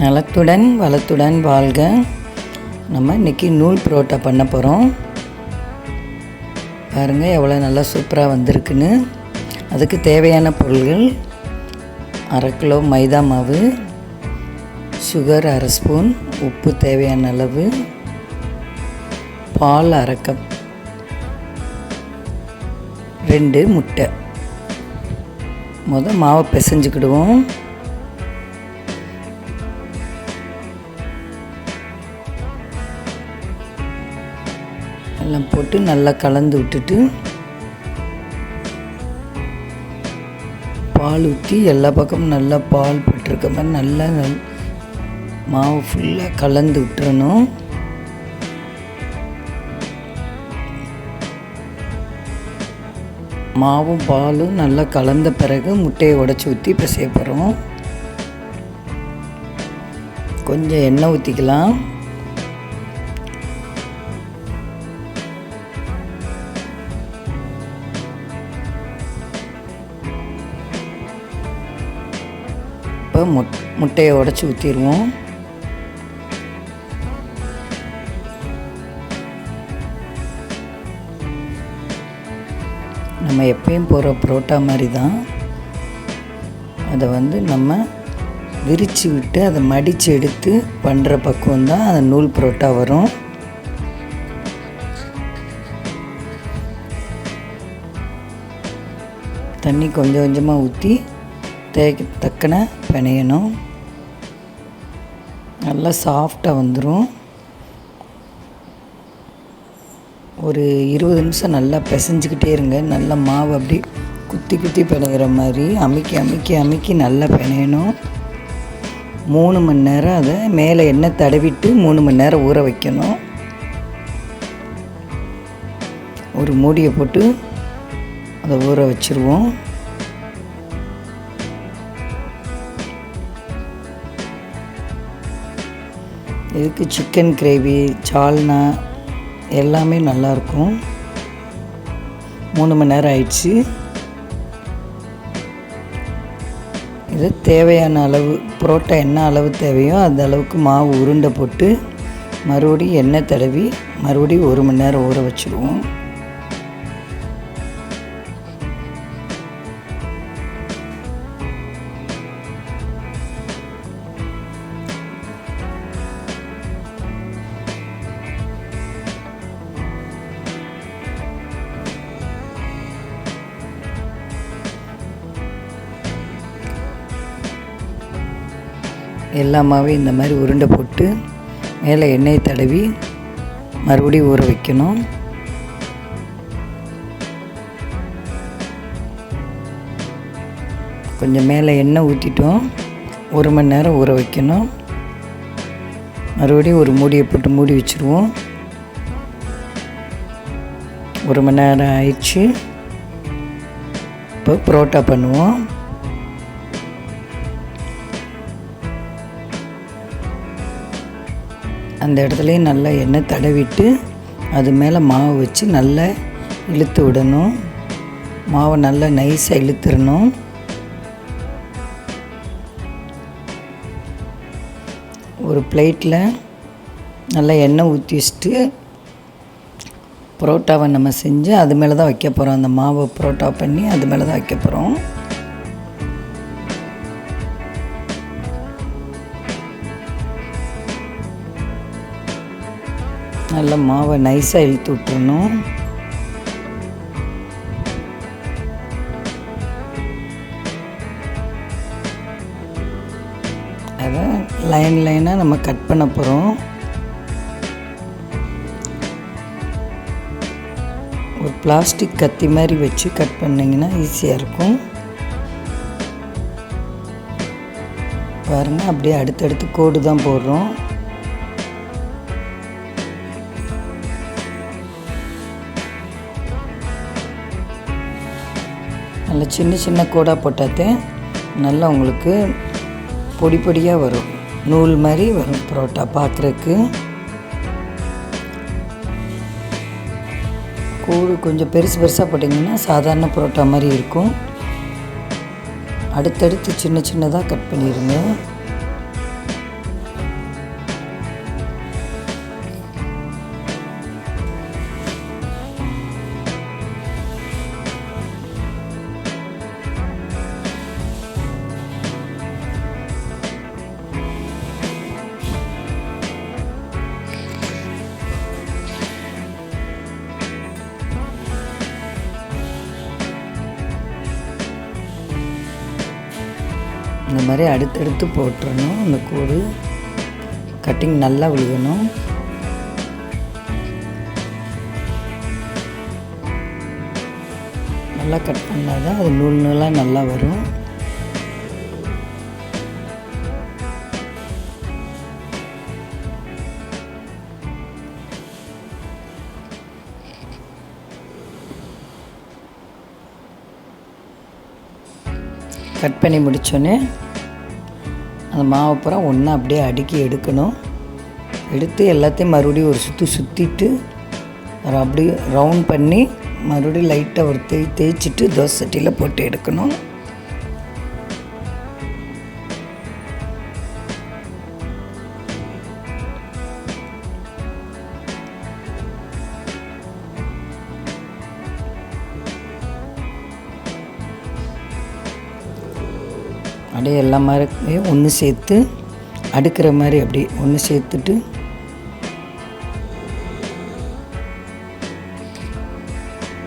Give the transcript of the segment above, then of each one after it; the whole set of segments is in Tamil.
நலத்துடன் வளத்துடன் வாழ்க. நம்ம இன்றைக்கி நூல் பரோட்டா பண்ண போகிறோம். பாருங்கள் எவ்வளோ நல்லா சூப்பராக வந்திருக்குன்னு. அதுக்கு தேவையான பொருள்கள்: அரை கிலோ மைதா மாவு, சுகர் அரை ஸ்பூன், உப்பு தேவையான அளவு, பால் அரை கப், 2 முட்டை. மாவை பிசைஞ்சுக்கிடுவோம். எல்லாம் போட்டு நல்லா கலந்து விட்டுட்டு பால் ஊற்றி எல்லா பக்கமும் நல்லா பால் போட்டிருக்க மாதிரி நல்லா மாவு ஃபுல்லாக கலந்து விட்டுறணும். மாவும் பாலும் நல்லா கலந்த பிறகு முட்டையை உடச்சி ஊற்றி பிசைய போகிறோம். கொஞ்சம் எண்ணெய் ஊற்றிக்கலாம். இப்போ முட்டையை உடச்சி ஊற்றிடுவோம். நம்ம எப்பயும் போகிற பரோட்டா மாதிரி தான். அதை நம்ம விரித்து விட்டு அதை மடித்து எடுத்து பண்ணுற பக்குவம் தான் அந்த நூல் பரோட்டா வரும். தண்ணி கொஞ்சம் கொஞ்சமாக ஊற்றி தக்கன பிணையணும். நல்லா சாஃப்டாக வந்துடும். ஒரு 20 நிமிஷம் நல்லா பிசைஞ்சிக்கிட்டே இருங்க. நல்லா மாவு அப்படி குத்தி குத்தி பிணையிற மாதிரி அமுக்கி அமுக்கி அமுக்கி நல்லா பிணையணும். 3 மணி நேரம் அதை மேலே எண்ணெய் தடவிட்டு 3 மணி நேரம் ஊற வைக்கணும். ஒரு மூடியை போட்டு அதை ஊற வச்சுருவோம். இதுக்கு சிக்கன் கிரேவி, சால்னா எல்லாமே நல்லாயிருக்கும். 3 மணி நேரம் ஆயிடுச்சு. இது தேவையான அளவு பரோட்டா என்ன அளவு தேவையோ அந்த அளவுக்கு மாவு உருண்டை போட்டு மறுபடியும் எண்ணெய் தடவி மறுபடியும் 1 மணி நேரம் ஊற வச்சுருவோம். எல்லா மாவையும் இந்த மாதிரி உருண்டை போட்டு மேலே எண்ணெயை தடவி மறுபடியும் ஊற வைக்கணும். கொஞ்சம் மேலே எண்ணெய் ஊற்றிட்டோம். 1 மணி நேரம் ஊற வைக்கணும். மறுபடியும் ஒரு மூடியை போட்டு மூடி வச்சுருவோம். 1 மணி நேரம் ஆயிடுச்சு. இப்போ பரோட்டா பண்ணுவோம். அந்த இடத்துலையும் நல்லா எண்ணெய் தடவிட்டு அது மேலே மாவு வச்சு நல்லா இழுத்து விடணும். மாவை நல்லா நைஸாக இழுத்துடணும். ஒரு பிளேட்டில் நல்லா எண்ணெய் ஊற்றி வச்சுட்டு பரோட்டாவை நம்ம செஞ்சு அது மேலே தான் வைக்க போகிறோம். அந்த மாவை பரோட்டா பண்ணி அது மேலே தான் வைக்க போகிறோம். நல்லா மாவை நைஸாக இழுத்து விட்டுறணும். அதை லைனாக நம்ம கட் பண்ண போகிறோம். ஒரு பிளாஸ்டிக் கத்தி மாதிரி வச்சு கட் பண்ணிங்கன்னா ஈஸியாக இருக்கும். பாருங்கள், அப்படியே அடுத்தடுத்து கோடு தான் போடுறோம். நல்லா சின்ன சின்ன கோடாக போட்டாத்தே நல்லா உங்களுக்கு பொடி பொடியாக வரும். நூல் மாதிரி வரும் பரோட்டா பார்க்குறதுக்கு. கூழ் கொஞ்சம் பெருசு பெருசாக போட்டிங்கன்னா சாதாரண பரோட்டா மாதிரி இருக்கும். அடுத்தடுத்து சின்ன சின்னதாக கட் பண்ணிடுங்க. இந்த மாதிரி அடுத்தடுத்து போட்டுறணும். இந்த கூடு கட்டிங் நல்லா விழுகணும். நல்லா கட் பண்ணால் தான் அது நூல் நூலாக நல்லா வரும். கட் பண்ணி முடித்தோன்னே அந்த மாவு அப்புறம் ஒன்றா அப்படியே அடுக்கி எடுக்கணும். எடுத்து எல்லாத்தையும் மறுபடியும் ஒரு சுற்றிட்டு அப்படியே ரவுண்ட் பண்ணி மறுபடியும் லைட்டாக ஒரு தேய்ச்சிட்டு தோசை சட்டியில் போட்டு எடுக்கணும். அப்படியே எல்லா மாதிரி ஒன்று சேர்த்து அடுக்கிற மாதிரி அப்படி ஒன்று சேர்த்துட்டு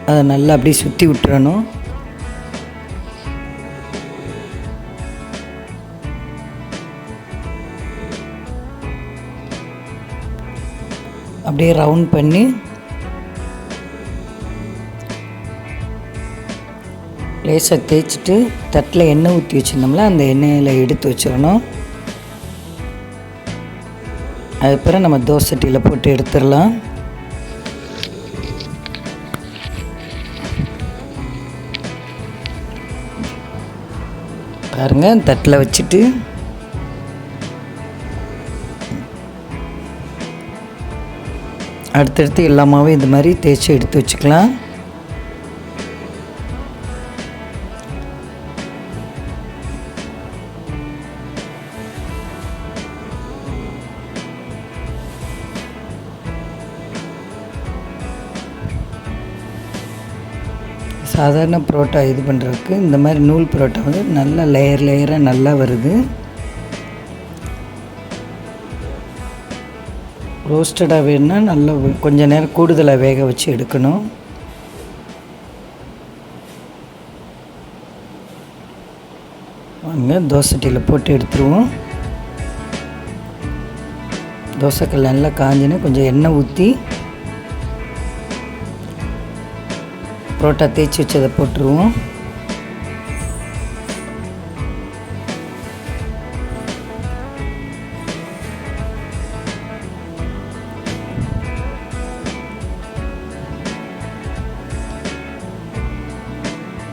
அதை நல்லா அப்படியே சுற்றி விட்டுறணும். அப்படியே ரவுண்ட் பண்ணி லேசாக தேய்ச்சிட்டு தட்டில் எண்ணெய் ஊற்றி வச்சுருந்தோம்ல அந்த எண்ணெயில் எடுத்து வச்சிடணும். அதுக்கப்புறம் நம்ம தோசை சட்டியில் போட்டு எடுத்துடலாம். பாருங்கள், தட்டில் வச்சுட்டு அடுத்தடுத்து எல்லாமாவே இந்த மாதிரி தேய்ச்சி எடுத்து வச்சுக்கலாம். சாதாரண பரோட்டா இது பண்ணுறதுக்கு இந்த மாதிரி நூல் பரோட்டா வந்து நல்லா லேயராக நல்லா வருது. ரோஸ்டடாக வேணுன்னா நல்லா கொஞ்சம் நேரம் கூடுதலாக வேக வச்சு எடுக்கணும். வாங்க தோசை சட்டியில் போட்டு எடுத்துருவோம். தோசைக்கல் நல்லா காஞ்சினா கொஞ்சம் எண்ணெய் ஊற்றி பரோட்டா தேய்ச்சி வச்சதை போட்டுருவோம்.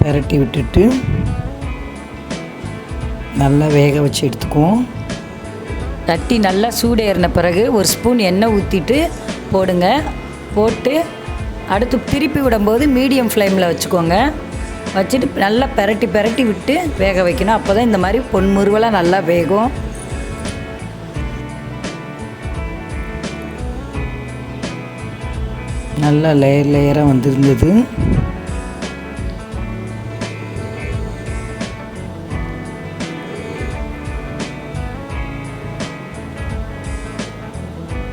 பரட்டி விட்டுட்டு நல்லா வேக வச்சு எடுத்துக்குவோம். தட்டி நல்லா சூடு ஏறின பிறகு ஒரு ஸ்பூன் எண்ணெய் ஊற்றிட்டு போடுங்க. போட்டு அடுத்து திருப்பி விடும்போது மீடியம் ஃப்ளேமில் வச்சுக்கோங்க. வச்சுட்டு நல்லா பெரட்டி விட்டு வேக வைக்கணும். அப்போ தான் இந்த மாதிரி பொன்முருவலாக நல்லா வேகும். நல்லா லேயராக வந்துருந்தது.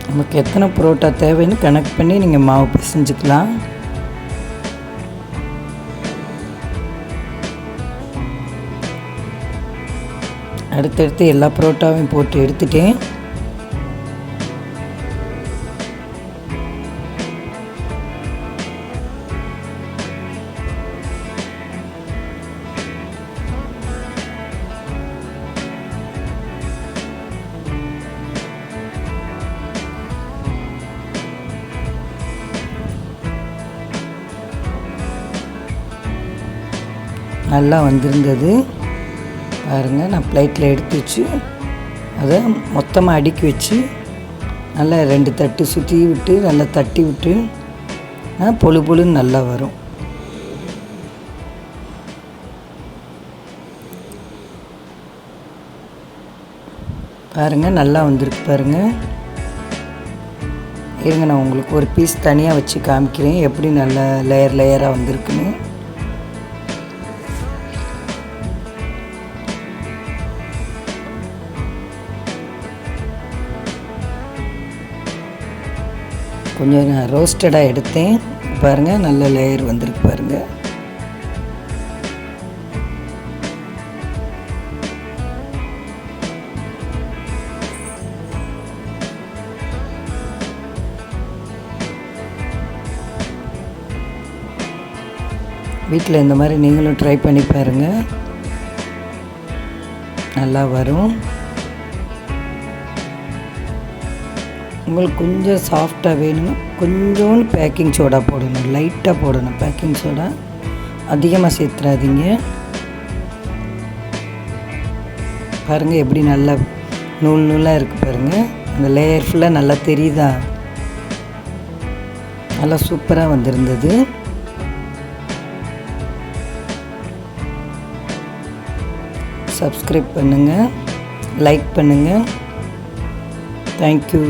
நமக்கு எத்தனை பரோட்டா தேவைன்னு கணக்கு பண்ணி நீங்கள் மாவு பிசைஞ்சுக்கலாம். அடுத்தடுத்து எல்லா பரோட்டாவையும் போட்டு எடுத்துட்டேன். நல்லா வந்திருந்தது. பாருங்கள், நான் பிளேட்டில் எடுத்து வச்சு அதை மொத்தமாக அடுக்கி வச்சு நல்லா 2 தட்டு சுற்றி விட்டு நல்லா தட்டி விட்டு பொழு பொழுன்னு நல்லா வரும். பாருங்கள், நல்லா வந்திருக்கு பாருங்கள். இருங்க, நான் உங்களுக்கு ஒரு பீஸ் தனியாக வச்சு காமிக்கிறேன் எப்படி நல்லா லேயராக வந்திருக்குன்னு. கொஞ்சம் நான் ரோஸ்டடாக எடுத்தேன். பாருங்கள், நல்ல லேயர் வந்திருக்கு பாருங்கள். வீட்டில் இந்த மாதிரி நீங்களும் ட்ரை பண்ணி பாருங்கள், நல்லா வரும். உங்களுக்கு கொஞ்சம் சாஃப்டாக வேணும்னா கொஞ்சோண்டு பேக்கிங் சோடா போடணும், லைட்டாக போடணும். பேக்கிங் சோடா அதிகமாக சேர்த்துறாதீங்க. பாருங்கள் எப்படி நல்லா நூல் நூலாக இருக்குது பாருங்கள். அந்த லேயர் ஃபுல்லாக நல்லா தெரியுதா, நல்லா சூப்பராக வந்திருந்தது. சப்ஸ்கிரைப் பண்ணுங்கள், லைக் பண்ணுங்கள். தேங்க்யூ.